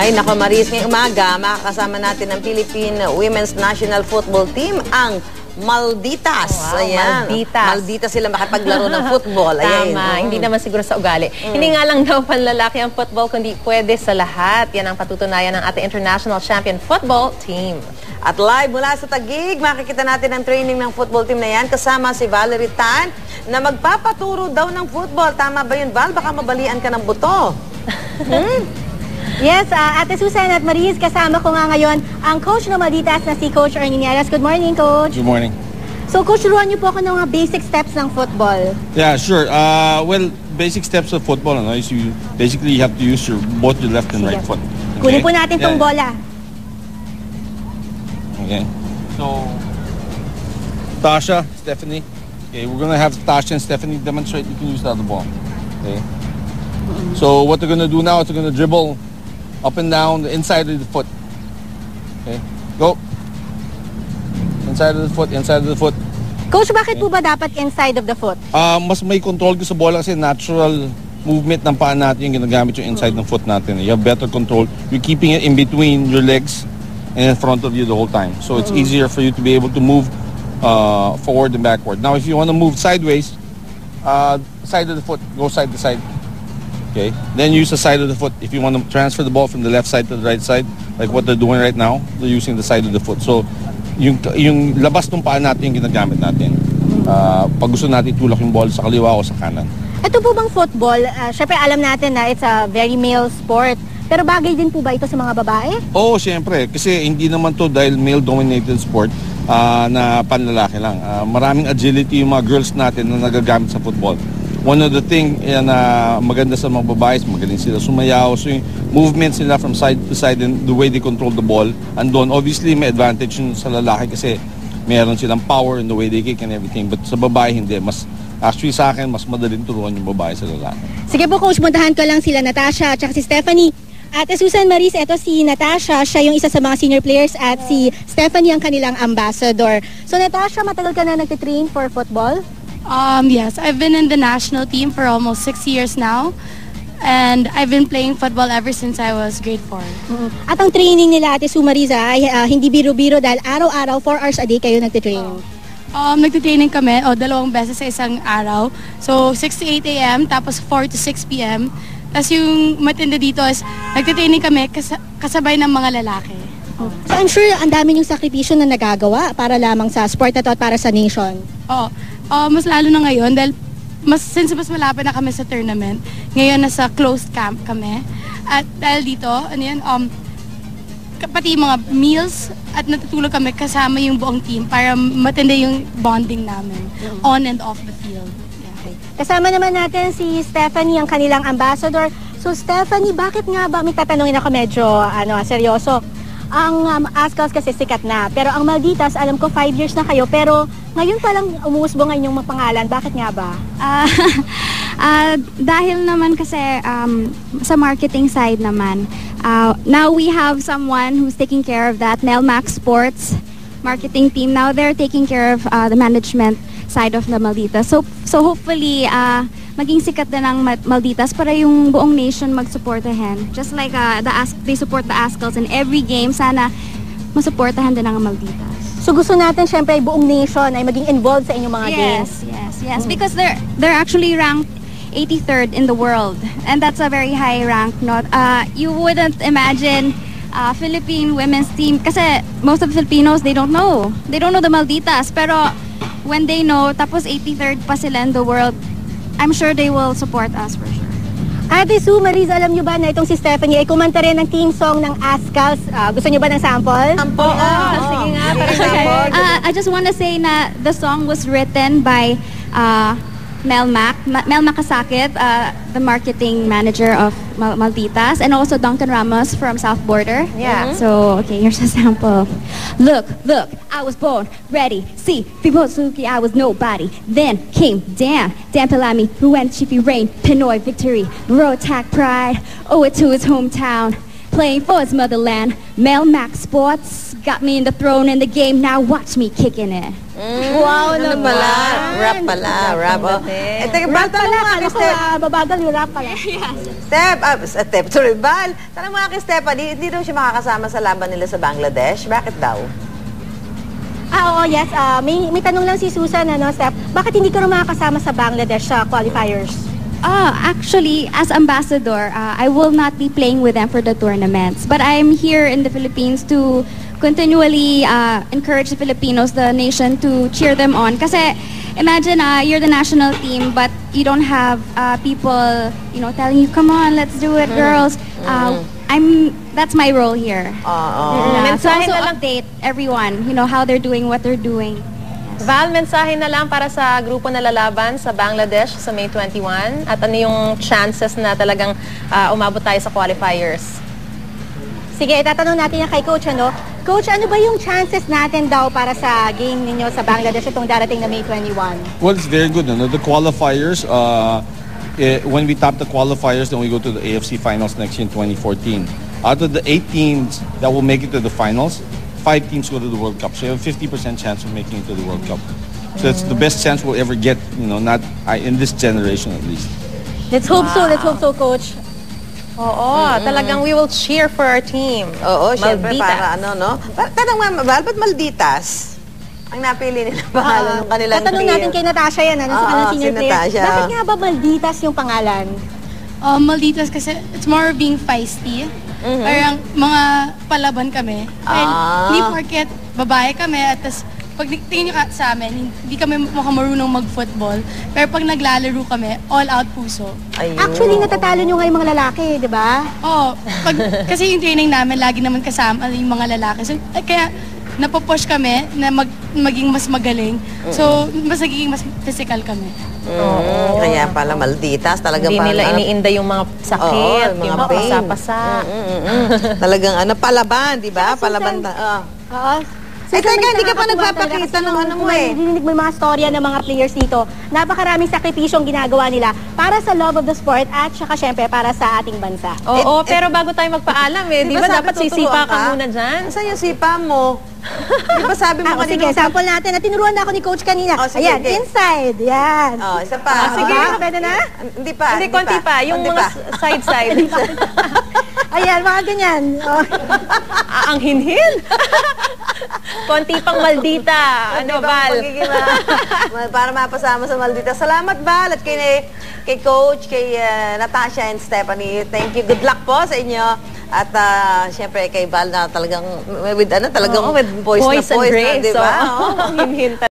Ay, nako Maris, ngayong umaga, makakasama natin ang Philippine Women's National Football Team, ang Malditas. Wow, ayan. Malditas. Malditas sila makapaglaro ng football. Ayan. Tama, hindi naman siguro sa ugali. Hindi nga lang daw panlalaki ang football, kundi pwede sa lahat. Yan ang patutunayan ng ating International Champion Football Team. At live mula sa Taguig, makikita natin ang training ng football team na yan. Kasama si Valerie Tan na magpapaturo daw ng football. Tama ba yun, Val? Baka mabalian ka ng buto. Yes, Ate Susan at Maris, kasama ko nga ngayon ang coach ng Malditas na si Coach Ernie Nieras. Good morning, Coach. Good morning. So, Coach, turuan niyo po ako ng mga basic steps ng football. Yeah, sure. Well, basic steps of football is you basically have to use both your left and right foot. Kunin po natin tong bola. Okay. So, Tasha, Stephanie. Okay, we're gonna have Tasha and Stephanie demonstrate you can use the other ball. Okay. So what they're gonna do now is they're gonna dribble up and down the inside of the foot. Okay, go. Inside of the foot, inside of the foot. Coach, bakit po ba dapat inside of the foot? Mas may control ka sa bola kasi natural movement ng paa natin yung ginagamit yung inside ng foot natin. You have better control. You're keeping it in between your legs and in front of you the whole time. So it's easier for you to be able to move forward and backward. Now if you want to move sideways, side of the foot, go side to side. Okay, then use the side of the foot. If you want to transfer the ball from the left side to the right side, like what they're doing right now, they're using the side of the foot. So, yung labas ng paa natin yung ginagamit natin. Pag gusto natin itulak yung ball sa kaliwa o sa kanan. Ito po bang football, syempre alam natin na it's a very male sport, pero bagay din po ba ito sa mga babae? Oo, syempre. Kasi hindi naman to dahil male-dominated sport na panlalaki lang. Maraming agility yung mga girls natin na nagagamit sa football. One of the thing na maganda sa mga babae, magaling sila sumayaw. So yung movements nila from side to side and the way they control the ball. Andun, obviously may advantage yun sa lalaki kasi meron silang power in the way they kick and everything. But sa babae hindi. Actually sa akin, mas madaling turuan yung babae sa lalaki. Sige po, Coach, puntahan ko lang sila Natasha at si Stephanie. Ate Susan, Maris, ito si Natasha, siya yung isa sa mga senior players at si Stephanie ang kanilang ambassador. So Natasha, matagal ka na nagtitrain for football? Yes, I've been in the national team for almost 6 years now. And I've been playing football ever since I was grade 4. At ang training nila, Ate Su Mariza, ay hindi biro-biro dahil araw-araw, 4 hours a day kayo nagtitraining. Nagtitraining kami, 2 beses sa isang araw. So, 6 to 8 a.m., tapos 4 to 6 p.m. Tapos yung matindi dito is, nagtitraining kami kasabay ng mga lalaki. So I'm sure ang dami yung sakripisyo na nagagawa para lamang sa sport na to at para sa nation. Mas lalo na ngayon dahil since mas malapit na kami sa tournament, ngayon nasa closed camp kami. At dahil dito, pati mga meals at natutulog kami kasama yung buong team para matindi yung bonding namin on and off the field. Okay. Kasama naman natin si Stephanie, ang kanilang ambassador. So Stephanie, bakit nga ba, may tatanungin ako medyo seryoso. Ang Ascals kasi sikat na, pero ang Malditas, alam ko 5 years na kayo, pero ngayon palang umuusbong ang inyong pangalan. Bakit nga ba? Dahil naman kasi sa marketing side naman, now we have someone who's taking care of that, Nelmac Sports marketing team. Now they're taking care of the management side of the Malditas. So hopefully, maging sikat din ang Malditas para yung buong nation magsuportahan. Just like they support the Ascals in every game, sana masuportahan din ang Malditas. So gusto natin syempre buong nation ay maging involved sa inyong mga games. Yes. Because they're actually ranked 83rd in the world, and that's a very high rank. You wouldn't imagine Philippine women's team kasi most of the Filipinos they don't know the Malditas, pero when they know tapos 83rd pa sila in the world, I'm sure they will support us for sure. Ate Su, Maris, alam nyo ba na itong si Stephanie ay kumanta rin ng team song ng Ascals? Gusto nyo ba ng sample? Sample? Sige nga, para sample. I just want to say na the song was written by Mel Macasakit, the marketing manager of Malditas, and also Duncan Ramos from South Border. Yeah. So, okay, here's a sample. Look, I was born, ready, see, Piposuki, I was nobody. Then came Dan Pelami, who went Chippy Rain, Pinoy victory, Road Attack Pride, owe it to his hometown. playing for his motherland. Mel Max Sports got me in the throne in the game. Now watch me kicking it. Wow Ano naman. pala? Rap pala, rap. Oh. Eh, teka, Val, tanong mo nga kay Steph. Babagal yung rap pala. Steph, sorry, Val. Tanong mo nga kay Stephanie, hindi daw siya makakasama sa laban nila sa Bangladesh. Bakit daw? Oo, yes. May tanong lang si Susan, Steph. Bakit hindi ka rin makakasama sa Bangladesh sa qualifiers? Actually, as ambassador, I will not be playing with them for the tournaments. But I'm here in the Philippines to continually encourage the Filipinos, the nation, to cheer them on. Kasi imagine you're the national team, but you don't have people, telling you, "Come on, let's do it, girls." That's my role here. So Mensahe also na lang. update everyone, how they're doing, what they're doing. Val, mensahe na lang para sa grupo na lalaban sa Bangladesh sa May 21. At ano yung chances na talagang umabot tayo sa qualifiers? Sige, itatanong natin yan kay Coach, Coach, ano ba yung chances natin daw para sa game ninyo sa Bangladesh itong darating na May 21? Well, it's very good. The qualifiers, when we top the qualifiers, then we go to the AFC finals next year in 2014. Out of the 8 teams that will make it to the finals, 5 teams go to the World Cup. So you have a 50% chance of making it to the World Cup. So it's the best chance we'll ever get, not in this generation at least. Let's hope so, Coach. Oo, talagang we will cheer for our team. Oo, syempre Malditas. para tanong mo, Val, ba't Malditas? Ang napili nila pangalan ng kanilang team. Tatanong natin kay Natasha yan, sa kanilang senior si player. Natasha. Bakit nga ba Malditas yung pangalan? Malditas kasi it's more being feisty. Parang mga palaban kami. Dahil hindi porket babae kami at tas pag tingin nyo sa amin, hindi kami mukhang marunong mag-football. Pero pag naglalaro kami, all out puso. Ayun. Actually, natatalo nyo nga yung mga lalaki, di ba? Oo. Kasi yung training namin, lagi naman kasama yung mga lalaki. So, kaya napopush kami na maging mas magaling. So, mas nagiging mas physical kami. Kaya pala Malditas. Talagang Hindi nila parang, iniinda yung mga sakit, Oo, mga yung pain. pasa-pasa. Talagang palaban, di ba? Palaban. Oo. Teka, hindi ka pa nakakatuwa nagpapakita talaga ng kasi ano mo Dininig mo yung mga storya ng mga players dito. Napakaraming sakripisyong ginagawa nila para sa love of the sport at saka syempre para sa ating bansa. Oo, pero bago tayo magpaalam di ba sabi dapat tuturuan sisipa ka muna dyan? Saan yung sipa mo? Di ba sabi mo Sige, sample natin. Tinuruan na ako ni Coach kanina. Oh, sige, Ayan, okay. inside. Yan. Isa pa. Sige, pwede na? Hindi pa. Hindi, konti pa. Yung Konti mga pa. side-side. Ayan, mga ganyan. Oh. Ang hinhin. Konti pang Maldita. Ano, Diba, Val? para mapasama sa Malditas. Salamat, Val, at kay Coach, kay Natasha and Stephanie. Thank you. Good luck po sa inyo. At syempre kay Val na talagang with With poise and grace. di ba? Ang hinhin